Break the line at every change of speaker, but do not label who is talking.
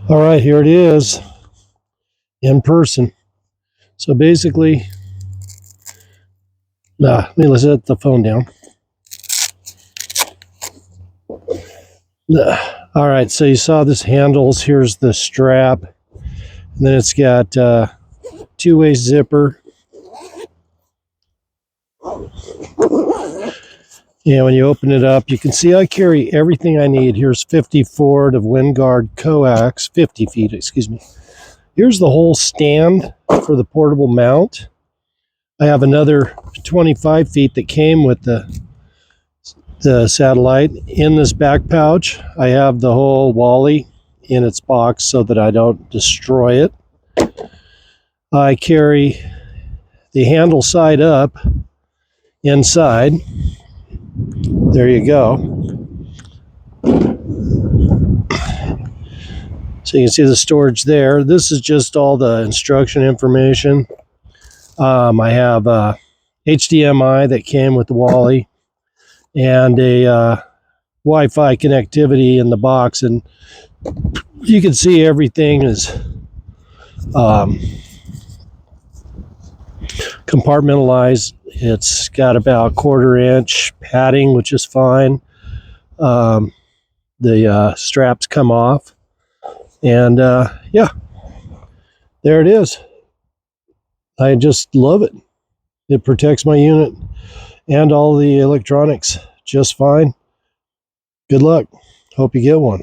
All right, here it is in person. So basically, let's set the phone down. All right, so you saw this handles. Here's the strap. And then it's got two-way zipper. And when you open it up, you can see I carry everything I need. Here's 54 of Winegard coax, 50 feet, excuse me. Here's the whole stand for the portable mount. I have another 25 feet that came with the satellite. In this back pouch, I have the whole Wally in its box so that I don't destroy it. I carry the handle side up inside. There you go. So you can see the storage there. This is just all the instruction information. I have a HDMI that came with the Wally and a Wi-Fi connectivity in the box, and you can see everything is compartmentalized. It's got about 1/4 inch padding, which is fine. The straps come off, and yeah, there it is. I just love it. It protects my unit and all the electronics just fine. Good luck. Hope you get one.